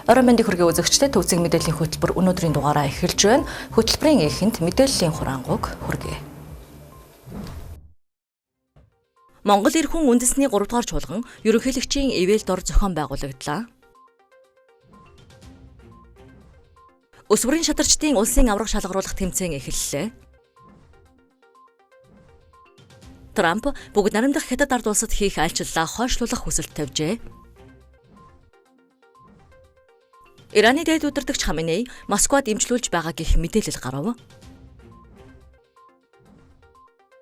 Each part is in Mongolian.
Орон мэндийн хүргээ үзэгчдээ төвцөг мэдээллийн хөтөлбөр өнөөдрийн дугаараа эхэлж байна. Хөтөлбөрийн эхэнд мэдээллийн хураангуйг хүргэе. Монгол эр хүн үндэсний 3 дугаар чуулган ерөнхийлөгчийн ивэл дор зохион байгуулагдлаа. Өсвөрийн шадарчдын улсын аврах шалгаруулах тэмцээн эхэллээ. Трамп бүгд наримдах хятад ард улсад хийх айлчлалаа хойшлуулах хүсэлт тавьжээ. Ираны дээд удирдагч Хаменей Москвад имжлүүлж байгаа гэх мэдээлэл гарав.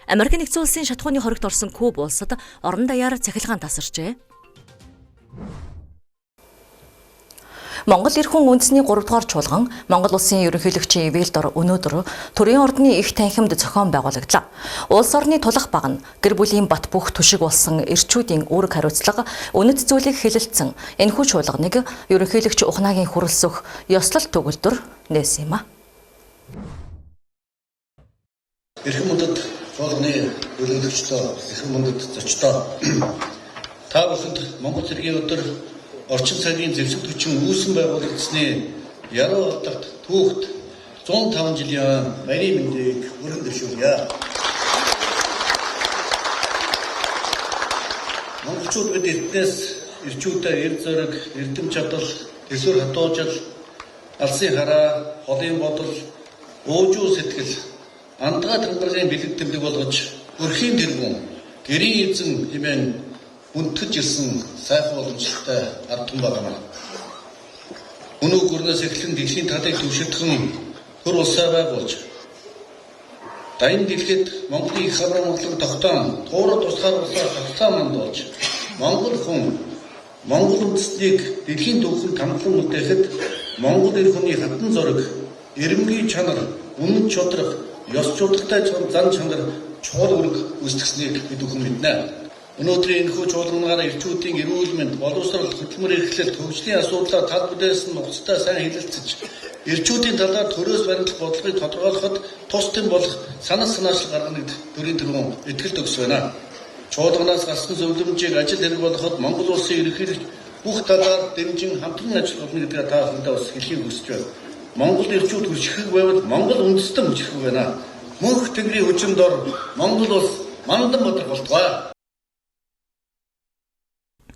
Америк нэгдсэн улсын шатхууны хоригт орсон Куб улсад орон даяар цахилгаан тасарчээ. Монгол эр хүн үндэсний 3 дугаар чуулган Монгол улсын ерөнхийлөгчийн ивэл дор өнөөдөр төрийн ордны их танхимд зохион байгуулагдлаа. Улс орны тулах баг нь гэр бүлийн бат бөх түшиг болсон эрчүүдийн үүрэг хариуцлага үнэт зүйлийг хэлэлцсэн энэхүү чуулганыг ерөнхийлөгч Ухнагийн хүрэлцэх ёслол төгөлдөр нээсэн юм а. Эрхэм мөндөд чуулганы ерөнхийлөгчдөө, эрхэм мөндөд зочдоо та бүхэнд Монгол цэргийн өдөр орчин цагийн зэвсэг хүчин үүсэн байгуулагдсны яруу удирдлагт түүхт 105 жилийн баярын мэндийг хүргэн дэвшүүлье. Монголчууд бид эрдэнэс эрчүүдээ эр зориг, эрдэм чадал, төсвөр хатуужил, алсын хараа, холын бодол, уужуу сэтгэл, андгаа тэмдэглэлийн бэлэг тэмдэг болгож өрхийн тэргүүн, гэрийн эзэн хэмээн үнтгэж ирсэн сайхан уламжлалтай ард түмэн байна. Өнөө гүрнээс эхлэн дэлхийн талыг төвшөлтгөн төр улсаа байгуулж дайны дэлхийд Монголын их хамрын тогтоон туурал тусгаар улсаар хавцаа мандуулж Монгол хүн Монгол үндэстнийг дэлхийн түүхэнд хамтлан бүтээхэд Монгол эр хүний хатан зориг, эрэмгийн чанар, үнэн чодрох, ёс чудалтай зан чанар чухал үүрэг үүсгэснийг бид бүхэн мэднэ. Өнөөдрийн энэхүү чуулганаар эрчүүдийн эрүүл мэнд, боловсрол, хөдөлмөр эрхлэл, хөгжлийн асуудлаар тал бүдээс нь нухацтай сайн хэлэлцэж, эрчүүдийн талаар төрөөс баримтлах бодлогыг тодорхойлоход тус дэм болох санаа санаачлал гарганыг төрийн тэргүүн итгэлд өгс байна. Чуулганаас гарсан зөвлөмжийг ажил хэрэг болгоход Монгол улсын ерөнхийлөгч бүх талаар дэмжин хамтран ажиллах гэдгээ та бүхэндээ бас хэлхийг хүсэж байна. Монгол эрчүүд хүчрэх байвал Монгол үндэстэн хүчрэх байна. Мөнх тэнгэрийн хүчин дор Монгол улс мандан бодролтгоо.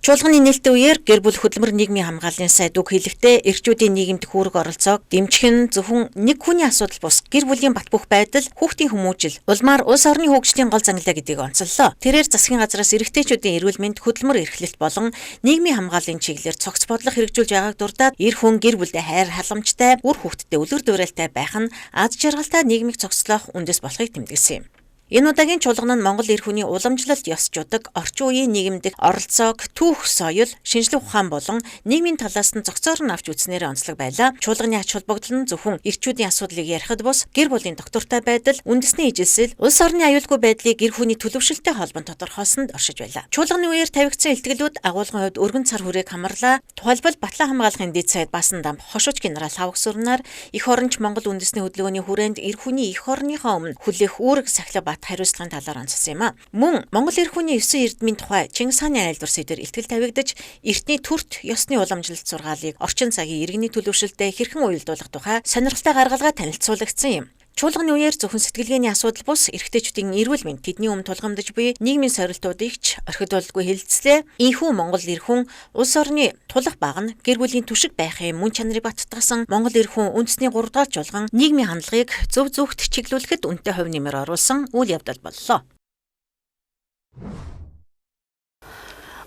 Чуулганы нээлттэй үеэр гэр бүл хөдөлмөр нийгмийн хамгааллын сайд үг хэлэхдээ эрчүүдийн нийгэмд хүүрэг оролцоог дэмжих нь зөвхөн нэг хүний асуудал бус гэр бүлийн бат бөх байдал, хүүхдийн хүмүүжил, улмаар улс орны хөгжлийн гол зангилаа гэдгийг онцоллоо. Тэрээр засгийн газраас эрэгтэйчүүдийн эрүүл мэнд, хөдөлмөр эрхлэлт болон нийгмийн хамгааллын чиглэлээр цогц бодлого хэрэгжүүлж байгааг дурдаад эр хүн гэр бүлдээ хайр халамжтай, үр хүүхдтэй үлгэр дуурайлтай байх нь аз жаргалтай нийгмийг цогцлоох үндэс болохыг тэмдэглэсэн юм. Энэ удаагийн чуулган нь Монгол эр хүний уламжлалт ёс жудаг, орчин үеийн нийгэмдэх оролцоог, түүх соёл, шинжлэх ухаан болон нийгмийн талаас нь зохицоор нь авч үзснээр онцлог байлаа. Чуулганы ач холбогдол нь зөвхөн эрчүүдийн асуудлыг ярихад бус, гэр бүлийн доктортой байдал, үндэсний ижилсэл, улс орны аюулгүй байдлыг гэр хүний төлөвшөлтэй холбон тодорхойлсонд оршиж байлаа. Чуулганы үеэр тавигдсан илтгэлүүд агуулгын хувьд өргөн цар хүрээг хамарлаа. Тухайлбал Батлан хамгаалахын дэд сайд Баасан дам хошууч генерал Хаваг Сүрнаар их оронч Монгол үндэсний хөдөлгөөний хүрээнд эр хүний их орныхоо өмнө хүлээх үүрэг сахилга хариуцлагын талаар онцлсан юм а. Мөн Монгол эр хүний 9 эрдмийн тухай Чингис хааны айлдвар сэдвэр илтгэл тавигдаж, эртний төрт ёсны уламжлалт сургаалыг орчин цагийн иргэний төлөвшөлтөд хэрхэн уялдуулах тухай сонирхолтой гаргалгаа танилцуулагдсан юм. Чуулганы үеэр зөвхөн сэтгэлгээний асуудал бус эрэгтэйчүүдийн эрүүл мэнд, тэдний өмнө тулгамдж буй нийгмийн сорилтуудыг ч орхид болдгүй хэлэлцлээ. Ийхүү Монгол эр хүн улс орны тулах баг нь гэр бүлийн түшиг байхын мөн чанарыг баттгасан Монгол эр хүн үндэсний 3 дугаар чуулган нийгмийн хандлагыг зөв зөвхт чиглүүлэхэд үнэтэй хувь нэмэр оруулсан үйл явдал боллоо.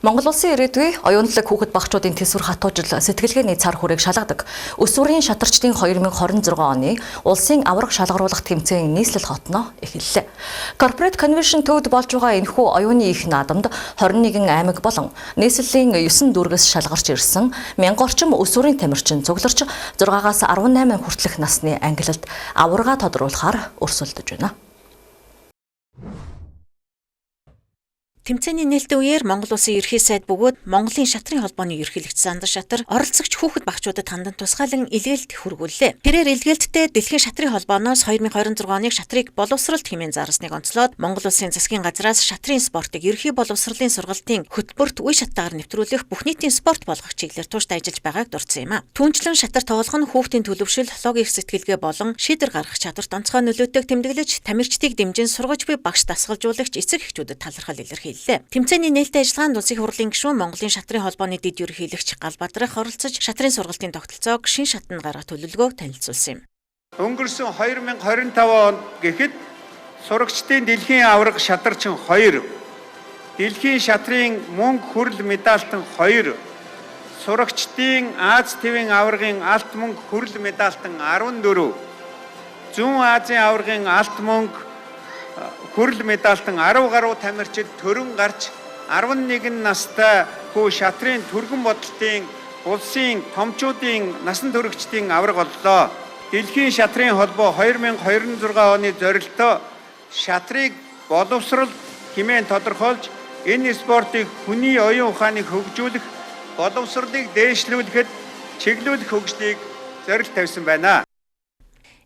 Монгол улсын ирээдүй оюунлаг хүүхэд багчуудын төсвөр хатуужил сэтгэлгээний цар хүрээг шалгадаг өсвөрийн шадарчдын 2026 оны улсын аврах шалгаруулах тэмцээн нийслэл хотноо эхэллээ. Corporate Convention төвд болж байгаа энэхүү оюуны их наадамд 21 аймаг болон нийслэлийн 9 дүүргээс шалгарч ирсэн 1000 орчим өсвөрийн тамирчин цугларч 6-аас 18 хүртэлх насны ангилалд аварга тодруулахаар өрсөлдөж байна. Тэмцээний нээлттэй үеэр Монгол Улсын ерхий сайд бөгөөд Монголын шатрын холбооны ерөнхийлөгч Сандар Шатар оролцогч хүүхэд багчуудад хандан тусгаалan илгээлт хүргүүллээ. Тэрээр илгээлттэй Дэлхийн шатрын холбооноос 2026 оныг шатрыг боловсролт хэмээн зарсныг онцлоод Монгол Улсын засгийн газраас шатрын спортыг ерхий боловсролын сургалтын хөтөлбөрт үе шаттайгаар нэвтрүүлэх бүх нийтийн спорт болгох чиглэлээр тууштай ажиллаж байгааг дурдсан юм а. Түүнчлэн шатар тоглох нь хүүхдийн төлөвшил, логик сэтгэлгээ болон шийдвэр гаргах чадварт онцгой нөлөөтэйг тэмдэглэж, тамирчдыг дэмжин сургаж буй багш дасгалжуулагч эцэг эхчүүдэд талархал илэрхийллээ. Тэмцээний нээлттэй ажиллагаанд Улсын их хурлын гишүүн Монголын шатрын холбооны дэд ерөнхийлөгч Галбадрах оролцож шатрын сургалтын тогтолцоог шин шатнд гаргах төлөвлөгөө танилцуулсан юм. Өнгөрсөн 2025 онд гэхэд сурагчдын дэлхийн аварга шатарчин 2, дэлхийн шатрын мөнгө хүрэл медальтан 2, сурагчдын Аз твийн аваргын алт мөнгө хүрэл медальтан 14, Зүүн Азийн аваргын алт мөнгө хүрэл медальтан 10 гаруй тамирчид төрөн гарч 11 настай хүү шатрын түргэн бодлтын улсын томчуудын насан туршидчдын аварга боллоо. Дэлхийн шатрын холбоо 2026 оны зорилтоо шатрыг боловсрол хэмээн тодорхойлж энэ спортыг хүний оюун ухааныг хөгжүүлэх, боловсролыг дээшлүүлэхэд чиглүүлэх хөгжлийг зорилт тавьсан байна.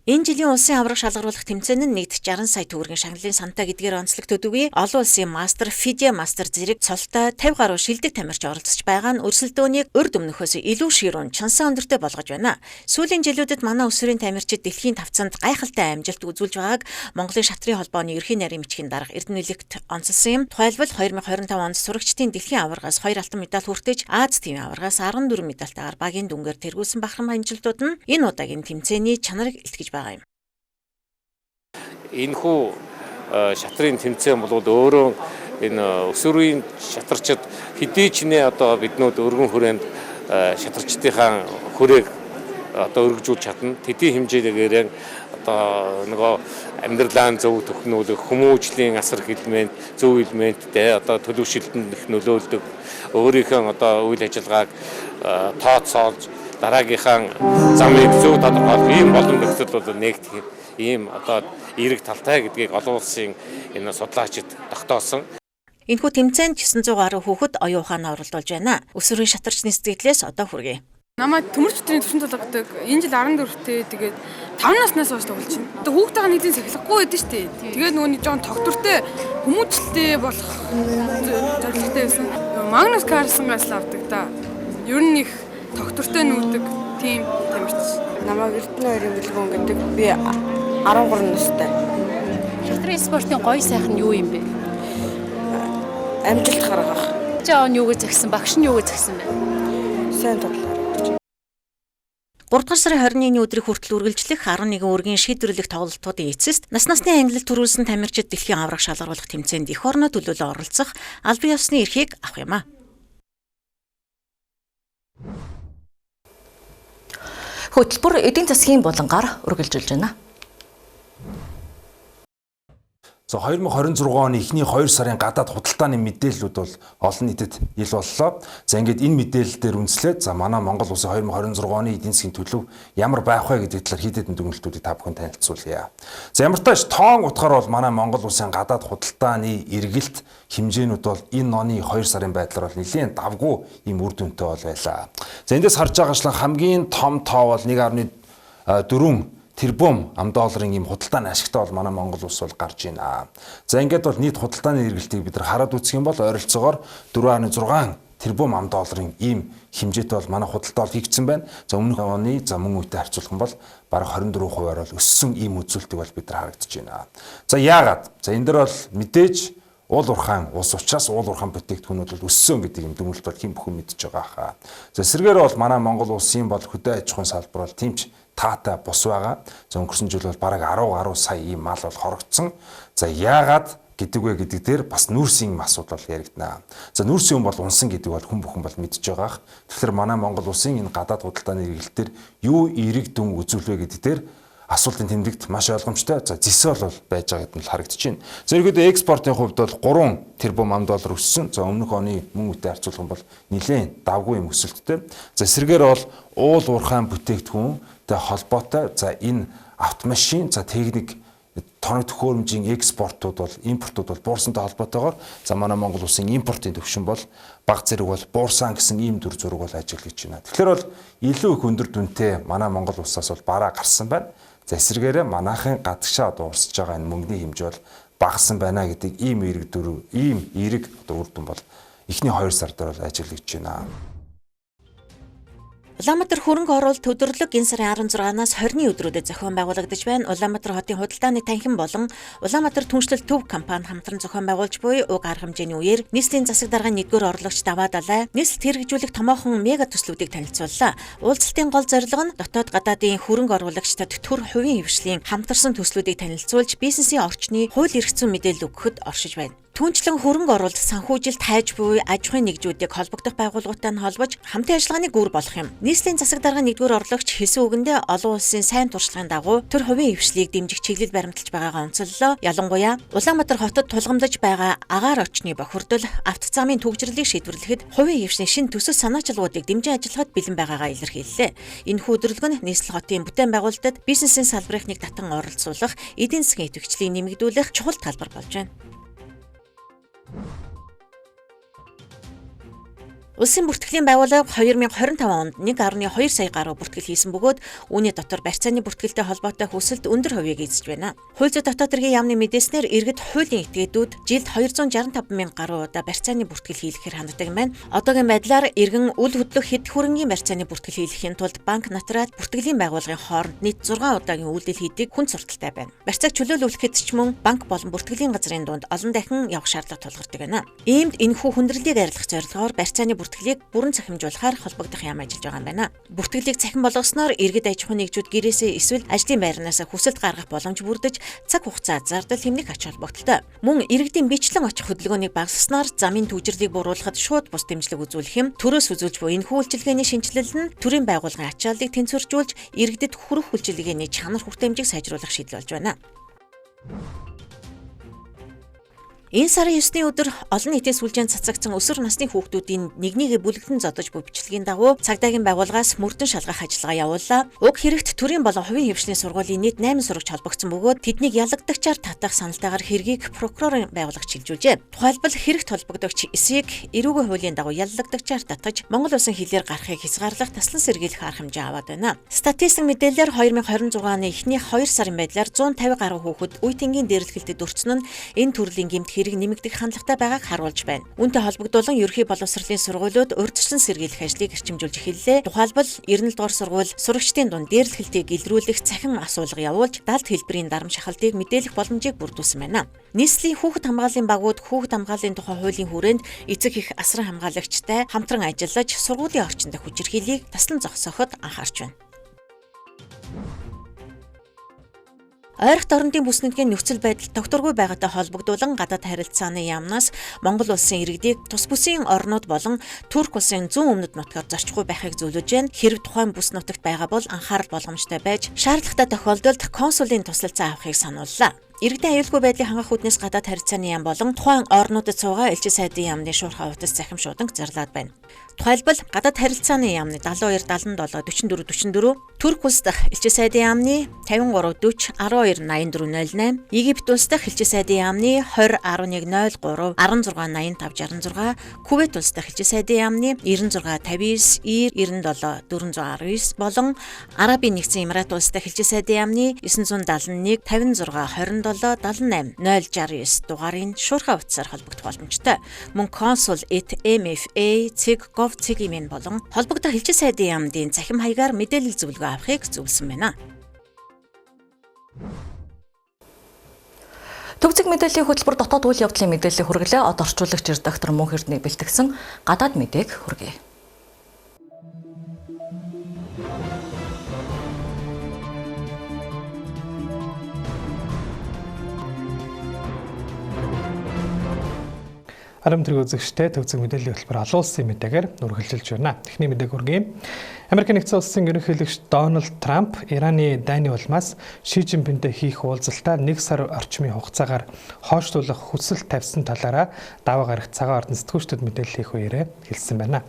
Энэ жилийн улсын аварга шалгаруулах тэмцээн нь нийт 60 сая төгрөгийн шагналын сантай гэдгээр онцлогддог үе олон улсын мастер, фидя мастер зэрэг цолтой 50 гаруй шилдэг тамирч оролцож байгаа нь өрсөлдөөнийг урд өмнөхөөс илүү ширүүн чансан өндөртэй болгож байна. Сүүлийн жилүүдэд манай өсвөрийн тамирчид дэлхийн тавцанд гайхалтай амжилт үзүүлж байгааг Монголын шатрын холбооны ерхий нарийн бичгийн дарга Эрдэнэлэгт онцлсан юм. Тухайлбал 2025 онд сурагчдын дэлхийн аваргаас 2 алтан медаль хүртэж, Аз твийн аваргаас 14 медальтайгаар багийн дүнгээр тэргүүлсэн бахархам амжилтууд нь энэ удаагийн тэмцээний чанарыг илтгэж байгаа юм. Энэхүү шатрын тэмцээн бол өөрөө энэ өсвөрийн шатарчид хэдий ч нэ одоо биднүүд өргөн хүрээнд шатарчдынхаа хүрээг одоо өргөжүүлж чадна. Тэдийн хэмжээгээр одоо нөгөө амьдралаа зөв төхнүүлэх, хүмүүжлийн асар элемент, зөв элементтэй одоо төлөвшөлтөнд их нөлөөлдөг. Өөрийнхөө одоо үйл ажиллагааг тооцоолж дараагийнхаа замыг зөв тодорхойлох ийм боломж нөхцөл бол нэгтгэх ийм одоо эерэг талтай гэдгийг олон улсын энэ судлаачид тогтоосон. Энэхүү тэмцээнд 900 гаруй хүүхэд оюун ухаанаар оролцож байна. Өсвөрийн шатарчны сэтгэлээс одоо хүргэе. Намайг төмөрч өдрийн төвшин толгодог. Энэ жил 14-тэй тэгээд 5 наснаас хойш тоглож байна. Тэгээд хүүхдтэйгээ нэгэн сахилахгүй байдсан шүү дээ. Тэгээд нөгөө жоон тогтвортой хүмүүжлэлтэй болох зорилготой байсан. Магнус Карлсенгаас л авдаг да. Ер нь их тогтвортой нүүдэг тийм тамирч. Намайг Эрдэнэ хоёрын бүлгүүн гэдэг. Би 13 настай. Шатрын спортын гоё сайхан нь юу юм бэ? Амжилт гаргах. Жаа нь юу гэж згсэн, багш нь юу гэж згсэн бэ? Сайн тоглох. 3 дугаар сарын 21-ний өдрийг хүртэл үргэлжлэх 11 үргийн шийдвэрлэх тоглолтуудын эцэст насны ангилалд төрүүлсэн тамирчид дэлхийн аварга шалгаруулах тэмцээнд эх орноо төлөөлөн оролцох албан ёсны эрхийг авах юм а. Хөтөлбөр эдийн засгийн булангаар үргэлжилж байна. За 2026 оны эхний 2 сарын гадаад худалдааны мэдээллүүд бол олон нийтэд ил боллоо. За ингээд энэ мэдээлэл дээр үндэслээд за манай Монгол улсын 2026 оны эдийн засгийн төлөв ямар байх вэ гэдэг талаар хэд хэдэн дүгнэлтүүдийг та бүхэн танилцуулъя. За ямар тааш тоон утгаар бол манай Монгол улсын гадаад худалдааны эргэлт хэмжээнүүд бол энэ оны 2 сарын байдлаар бол нэлээд давгүй ийм үр дүнтэй бол байлаа. За эндээс харж байгаачлан хамгийн том тоо бол 1.4 тэрбум $, ийм худалдааны ашигтай бол манай Монгол улс бол гарч байна. За ингээд бол нийт худалдааны эргэлтийг бид нар хараад үзэх юм бол ойролцоогоор 4.6 тэрбум $, ийм хэмжээтэй бол манай худалдаа бол хийгдсэн байна. За өмнөх оны мөн үетэй харьцуулах юм бол бараг 24% бол өссөн ийм үзүүлэлтийг бол бид нар харагдаж байна. За яагаад? За энэ дөр бол мэдээж уул уурхайн улс учраас уул уурхайн бүтээгдэхүүнүүд бол өссөн гэдэг юм дүгнэлт бол хэн бүхэн мэдж байгаа хаа. За эсвэргээр бол манай Монгол улсын бол хөдөө аж ахуйн салбар бол тэмч таатай бус байгаа. За өнгөрсөн жил бол бараг 10 гаруй сая ийм мал бол хорогдсон. За яагаад гэдэг вэ гэдэг дээр бас нүүрсийн асуудал бол яригдана. За нүүрсийн юм бол унсан гэдэг бол хүн бүхэн бол мэдж байгаа. Тэгэхээр манай Монгол улсын энэ гадаад худалдааны эргэлтээр юу эерэг дүн үзүүлэх вэ гэдэг дээр асуултын тэмдэгт маш ойлгомжтой. За зэсэл бол байж байгаа гэдээ харагдаж байна. За ерөөдөө экспортын хувьд бол 3 тэрбум $, өссөн. За өмнөх оны мөн үетэй харьцуулах юм бол нэлээд давгүй юм өсөлттэй. За эсрэгээр бол уул уурхайн бүтээгдэхүүнтэй холбоотой за энэ автомашин за техник тоног төхөөрөмжийн экспортууд бол импортууд бол буурсантай холбоотойгоор за манай Монгол улсын импортын түвшин бол бага зэрэг бол буурсан гэсэн ийм дүр зураг бол ажиглаж байна. Тэгэхээр бол илүү их өндөр дүнтэй манай Монгол улсаас бол бараа гарсан байна. За эсвэргээрээ манайхын гадагшаа дуусж байгаа энэ мөнгөний хэмжээ бол багассан байна гэдэг ийм эерэг үр дүн бол эхний 2 сар дээр бол ажиглаж байна. Улаанбаатар хөрөнгө оруулалт төдөрлөг энэ сарын 16-наас 20-ны өдрүүдэд зохион байгуулагдаж байна. Улаанбаатар хотын худалдааны танхим болон Улаанбаатар түншлэл төв компани хамтран зохион байгуулж буй уг арга хэмжээний үеэр нийслэлийн засаг даргын 1-р орлогч Даваа Далай нийслэлд хэрэгжүүлэх томоохон мега төслүүдийг танилцууллаа. Уулзалтын гол зорилго нь дотоод гадаадын хөрөнгө оруулагчдад төр хувийн хвшлийн хамтарсан төслүүдийг танилцуулж бизнесийн орчны хууль эрх зүйн мэдээлэл өгөхөд оршиж байна. Түүнчлэн хөрөнгө оруулалт санхүүжилт хайж буй аж ахуйн нэгжүүдийг холбогдох байгууллагатай нь холбож хамтын ажиллагааны гүр болох юм. Нийслэлийн засаг даргын 1-р орлогч хэлсэн үгэндээ олон улсын сайн туршлагын дагуу төр хувийн хвшлийг дэмжих чиглэл баримталж байгаагаа онцоллоо. Ялангуяа Улаанбаатар хотод тулгамдж байгаа агаар орчны бохирдол автозамын төвчрлийг шийдвэрлэхэд хувийн хвшлийн шинэ төсөл санаачилгуудыг дэмжин ажиллахад бэлэн байгаагаа илэрхийллээ. Энэхүү өдрөлгөн нийслэл хотын бүтээн байгуулалтад бизнесийн салбарыг нэг татан оролцуулах, эдийн засгийн идэвхжлийг нэмэгдүүлэх чухал талбар болж байна. Улсын бүртгэлийн байгууллага 2025 онд 1.2 сая гаруй бүртгэл хийсэн бөгөөд үүний дотор барьцааны бүртгэлтэй холбоотой хүсэлт өндөр хувийг эзэж байна. Хууль зүйн дотоод хэргийн яамны мэдээснээр иргэд хуулийн этгээдүүд жилд 265 мянган гаруй удаа барьцааны бүртгэл хийлгэхээр ханддаг юм байна. Одоогийн байдлаар иргэн үл хөдлөх хэд хөрөнгийн барьцааны бүртгэл хийлгэхийн тулд банк нотариат бүртгэлийн байгууллагын хооронд нийт 6 удаагийн үйлдэл хийдэг хүн сурталтай байна. Барьцааг чөлөөлүүлэхэд ч мөн банк болон бүртгэлийн газрын дунд олон дахин явах шаардлага тулгардаг байна. Иймд энэхүү хүндрэлийг арилгах зорилгоор барьцааны бүртгэлийг бүрэн цахимжуулахаар холбогдох яам ажиллаж байгаа юм байна. Бүртгэлийг цахим болгосноор иргэд аж ахуйн нэгжүүд гэрээсээ эсвэл ажлын байрнаас хүсэлт гаргах боломж бүрдэж цаг хугацаа зардал хэмнэх ач холбогдолтой. Мөн иргэдийн бичлэн очих хөдөлгөөнийг багасгаснаар замын түвжирлийг бууруулахад шууд бус дэмжлэг үзүүлэх юм. Төрөөс үзүүлж буй энэхүү үйлчилгээний шинжилэл нь төрийн байгууллагын ачааллыг тэнцвэржүүлж иргэдэд хүрэх үйлчилгээний чанар хүртээмжийг сайжруулах шийдэл болж байна. Энэ сарын 9-ний өдөр олон нийтийн сүлжээнд цацагдсан өсвөр насны хүүхдүүдийн нэгнийгээ бүлэглэн зодож буй бичлэгийн дагуу цагдаагийн байгууллагаас мөрдөн шалгах ажиллагаа явууллаа. Уг хэрэгт төрийн болон хувийн хвшлийн сургуулийн нийт 8 сурагч холбогдсон бөгөөд тэднийг ялагдагчаар татах саналтайгаар хэргийг прокурорын байгууллагч шилжүүлжээ. Тухайлбал хэрэгт холбогдогч эсийг эрүүгийн хуулийн дагуу ялагдагчаар татаж Монгол улсын хилээр гарахыг хязгаарлах таслан сэргийлэх арга хэмжээ аваад байна. Статистик мэдээлэлээр 2026 оны эхний 2 сарын байдлаар 150 гаруй хүүхэд үе тэнгийн дээрлэхэлтэд өртсөн нь энэ төрлийн гэмт хэрэг нэмэгдэх хандлагатай байгааг харуулж байна. Үүнтэй холбогдуулан ерөнхий боловсролын сургуулиуд урьдчилан сэргийлэх ажлыг эрчимжүүлж эхэллээ. Тухайлбал 90 дугаар сургууль сурагчдын дунд дээрлэхэлтийг илрүүлэх цахим асуулга явуулж далд хэлбэрийн дарам шахалтыг мэдээлэх боломжийг бүрдүүлсэн байна. Нийслэлийн хүүхэд хамгааллын багууд хүүхэд хамгааллын тухай хуулийн хүрээнд эцэг эх асран хамгаалагчтай хамтран ажиллаж сургуулийн орчинд хүчирхийлийг таслан зогсооход анхаарч байна. Ойролт орнодын бүс нэгдлийн нөхцөл байдал тогтворгүй байгаатай холбогдуулан гадаад харилцааны яамнаас Монгол улсын иргэдийг тус бүсийн орнууд болон Турк улсын зүүн өмнөд нутгаар зорчихгүй байхыг зөвлөж байна. Хэрэг тухайн бүс нутагт байгаа бол анхаарал болгоомжтой байж шаардлагатай тохиолдолд консулын тусалцаа авахыг санууллаа. Иргэдийн аюулгүй байдлыг хангах үүднээс гадаад харилцааны яам болон тухайн орнуудад суугаа элчин сайдын яамны шуурхай утас захим шууданг зарлаад байна. Тухайлбал гадаад харилцааны яамны 72 77 44 44, Турк улс дахь элчин сайдын яамны 53 40 12 84 08, Египет улс дахь элчин сайдын яамны 20 11 03 16 85 66, Кувейт улс дахь элчин сайдын яамны 96 59 97 419 болон Арабын нэгдсэн Эмират улс дахь элчин сайдын яамны 971 56 27 78 069 дугаарын шуурхай утсаар холбогдох боломжтой. Мөн consul@mfa.gov.cg болон холбогдох элчин сайдын яамдын цахим хаягаар мэдээлэл зөвлөгөө авахыг зөвлөсөн байна. Төвцөг мэдээллийн хөтөлбөр дотоод үйл явдлын мэдээллийг хүргэлээ. Од орчуулагч редактор Мөнх Эрдэнэ бэлтгэсэн гадаад мэдээг хүргэе. Харамтрыг үзэгчтэй төвцөг мэдээллийн хөтөлбөр олон улсын мэдээгээр үргэлжилж байна. Эхний мэдээг хүргэе. Америк нэгдсэн улсын ерөнхийлөгч Дональд Трамп Ираны дайны улмаас Ши Жинпинтэй хийх уулзалтаа 1 сар орчмын хугацаагаар хойшлуулах хүсэл тавьсан талаараа даваа гарагт цагаан ордон сэтгүүлчдэд мэдээлэл хийх үеэрээ хэлсэн байна.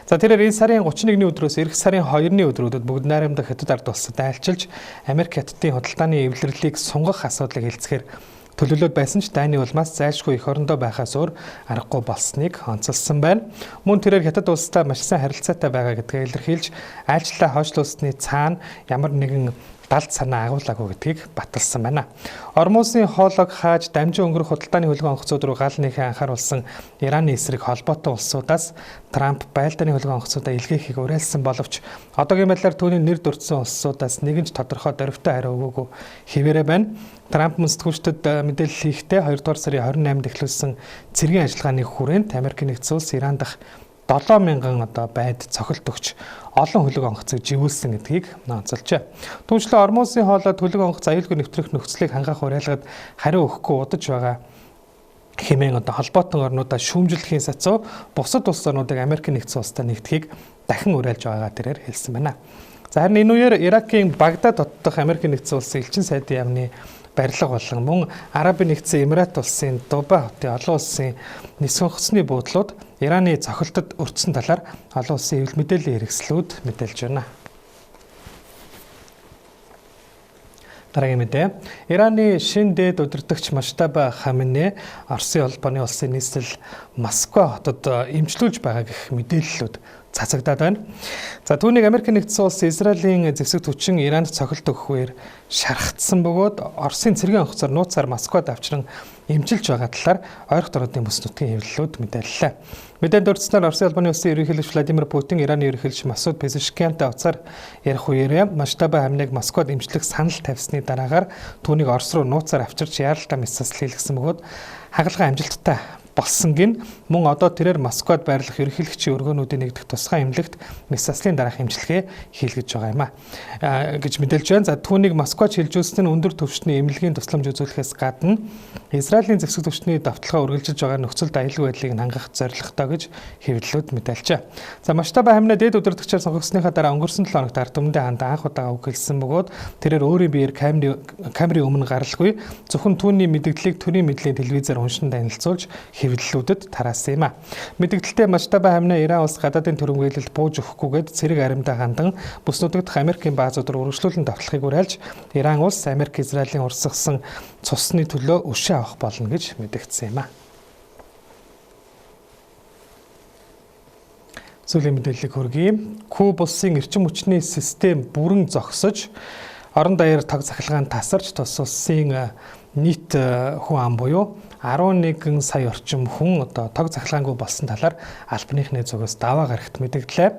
За тэрээр энэ сарын 31-ний өдрөөс эх сарын 2-ны өдрүүдэд бүгд найрамдах хятад ард улсад айлчилж Америк хятадын худалдааны эвлэрлийг сунгах асуудлыг хэлцгээр төлөвлөд байсан ч Дайны улмаас зайлшгүй эх орондоо байхаас өөр аргагүй болсныг онцолсон байна. Мөн тэрээр хятад улстай маш сайн харилцаатай байгаа гэдгээ илэрхийлж айлчлалаа хойшлуулсны цаана ямар нэгэн далд санаа агуулаагүй гэдгийг баталсан байна. Орон улсын хоолойг хааж дамжин өнгөрөх худалдааны хөлгөө онгоцууд руу гал нэхээ анхааруулсан Ираны эсрэг холбоотой улсуудаас Трамп байлдааны хөлгөө онгоцуудаа илгээхийг уриалсан боловч одоогийн байдлаар түүний нэр дурдсан улсуудаас нэгэн ч тодорхой дөрвтэй хариу өгөөгүй хэвээрээ байна. Трамп мөн сэтгүүлчдэд мэдээлэл хийхдээ 2 дугаар сарын 28-нд эхлүүлсэн цэргийн ажиллагааны хүрээнд Америкийн нэгдсэн улс Иран дахь 7,000 байд цохилт өгч олон хөлөг онгоцыг живүүлсэн гэдгийг онцолжээ. Түүнчлэн орон улсын хоолой хөлөг онгоц аюулгүй нэвтрэх нөхцөлийг хангах уриалгад хариу өгөхгүй удаж байгаа хэмээн холбоотон орнуудаа шүүмжлэхийн сацуу бусад улс орнуудыг Америкийн нэгдсэн улстай нэгдэхийг дахин уриалж байгаагаа тэрээр хэлсэн байна. За харин энэ үеэр Иракийн Багдад хотдох Америкийн нэгдсэн улсын элчин сайдын яамны барилга болон мөн Арабын нэгдсэн Эмират улсын Дубай хотын олон улсын нисэх онгоцны буудлууд Ираны цохилтод өртсөн талаар олон улсын хэвлэл мэдээллийн хэрэгслүүд мэдээлж байна. Дараагийн мэдээ. Ираны шин дээд удирдагч Муштаба Хаминей Оросын улбаны улсын нийслэл Москва хотод эмчлүүлж байгаа гэх мэдээллүүд цацагдаад байна. За түүнийг Америкийн нэгдсэн улс Израилийн зэвсэг түвшин Иранд цохилт өгөхөөр шархацсан бөгөөд Оросын цэргийн онгоцоор нууцаар Москвад авчран эмчилж байгаа талаар ойрхон дородын бүс нутгийн хэвлэлүүд мэдээллээ. Мэдээнд дурдсанаар Оросын албаны улсын ерөнхийлөгч Владимир Путин Ираны ерөнхийлөгч Масуд Пезешкиантай уцаар ярих үеэр Муштаба Хаминейг Москвад эмчлэх санал тавьсны дараагаар түүнийг Орос руу нууцаар авчирч яаралтай мессаж хийлгэсэн бөгөөд хагалгаа амжилттай болсон гин мөн одоо тэрээр Москвад байрлах ерөнхийлөгчийн өргөөнүүдийн нэгдэх тусгай эмнэлэгт мессажлын дараах эмчилгээ хийлгэж байгаа юм гэж мэдээлж байна. За түүнийг Москвад шилжүүлсэн нь өндөр түвшний эмнэлгийн тусламж үзүүлэхээс гадна Израилийн зэвсэг түвшний давталгаа үргэлжилж байгаа нөхцөлд аюулгүй байдлыг хангах зорилготой гэж хэвлэлүүд мэдээлжээ. За Муштаба Хаминей дэд удирдагчаар сонгогдсныхаа дараа өнгөрсөн 7 хоногт ард түмэндээ ханд анх удаа үг хэлсэн бөгөөд тэрээр өөрийн биеэр камерын өмнө гаралгүй зөвхөн түүний мэдээллийг төрийн мэдлийн телевизээр уншин танилцуулж хэвлэлүүдэд тараасан юм а. Мэдээлэлтэй Муштаба Хаминей Иран улс гадаадын төрөмгөөлөлд бууж өгөхгүйгээд цэрэг аримдаа хандан бүс нутагт Америкийн баазууд руу үргэлжлүүлэн давталхыг уриалж Иран улс Америк Израилийн урсгасан цусны төлөө өшөө авах болно гэж мэдэгдсэн юм а. Сүүлийн мэдээллийг хүргэе. Куб улсын эрчим хүчний систем бүрэн зогсож орон даяар тог цахилгаан тасарч тус улсын нийт хүн ам буюу 11 сая орчим хүн одоо тог цахилгаангүй болсон талаар албаныхны зүгээс даваа гарагт мэдэгдлээ.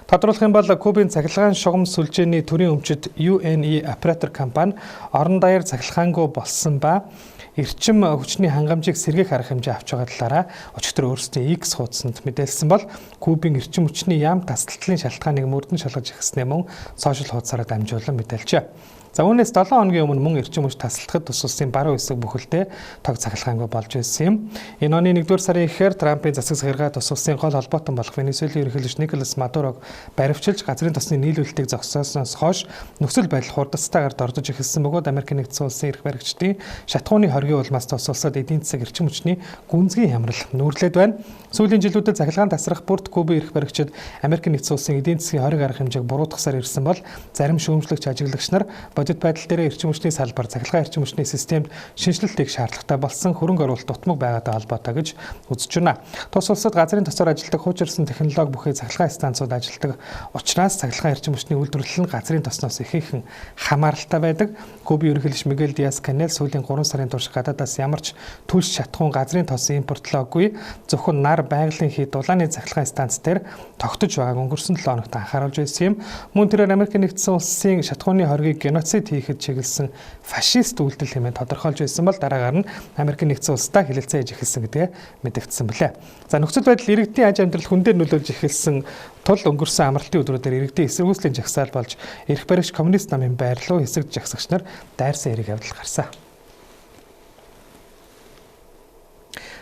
Тодруулах юм бол Кубын цахилгаан шугам сүлжээний төрийн өмчөд UNE оператор компани орон даяар цахилгаангүй болсон ба эрчим хүчний хангамжийг сэргээх арга хэмжээ авч байгаа талаараа өчигдөр өөрсдийн X хуудсанд мэдээлсэн бол Кубын эрчим хүчний яам тасалтлын шалтгааныг мөрдөн шалгаж ихснээ мөн сошиал хуудасаараа дамжуулан мэдээлжээ. За үүнээс 7 хоногийн өмнө мөн эрчим хүч тасалдахад тус улсын баруун хэсэг бүхэлдээ тог цахилгаангүй болж байсан юм. Энэ оны 1-р сарын эхээр Трампын засаг захиргаа тус улсын гол холбоотон болох Венесуэлийн ерөнхийлөгч Николас Мадурог баривчилж газрын тосны нийлүүлэлтийг зогсоосноос хойш нөхцөл байдал хурдцтайгаар дордож эхэлсэн бөгөөд Америкийн нэгдсэн улсын эрх баригчдын шатхууны хоргийн улмаас тус улсад эдийн засаг эрчим хүчний гүнзгий хямрал нүүрлээд байна. Сүүлийн жилүүдэд цахилгаан тасрах бүрд Кубын эрх баригчид Америкийн нэгдсэн улсын эдийн засгийн хориг арга хэмжээг буруутгахсаар ирсэн бол зарим шүүмжлэгч ажиглагч нар бодит байдал дээр эрчим хүчний салбар цахилгаан эрчим хүчний системд шинжилэлтийг шаардлагатай болсон хөрөнгө оруулалт утмаг байгаатай холбоотой гэж үзэж байна. Тус улсад газрын тосоор ажилладаг хуучирсан технологи бүхий цахилгаан станцууд ажилладаг учраас цахилгаан эрчим хүчний үйлдвэрлэл нь газрын тосноос ихээхэн хамааралтай байдаг. Кубын ерөнхийлөгч Мигель Диас-Канел сүүлийн 3 сарын турш гадаадаас ямар ч түлш шатхуун газрын тос импортлоогүй зөвхөн нар байгалийн хий дулааны цахилгаан станц дээр тогтож байгааг өнгөрсөн 7 хоногт анхааруулж байсан юм. Мөн тэрээр Америкийн нэгдсэн улсын шатхууны хоргийг геноцид хийхэд чиглэсэн фашист үйлдэл хэмээн тодорхойлж байсан бол дараагаар нь Америкийн нэгдсэн улстай хилэлцээ хийж эхэлсэн гэдгээ мэдэгдсэн билээ. За нөхцөл байдал иргэдийн аж амьдрал хүн дээр нөлөөлж эхэлсэн тул өнгөрсөн амралтын өдрүүдээр иргэдийн эсэргүүцлийн жагсаал болж эрх баригч коммунист намын байр руу хэсэг жагсагч нар дайрсан эрэг явдал гарсан.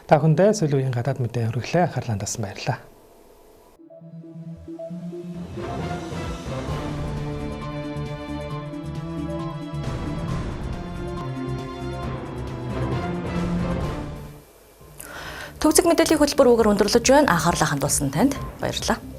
Та бүхэндээ сүүлийн үеийн гадаад мэдээ хүргэлээ. Анхаарлаа хандсан баярлалаа. Төвцөг мэдээллийн хөтөлбөр үгээр өндөрлөж байна. Анхаарлаа хандуулсан танд баярлалаа.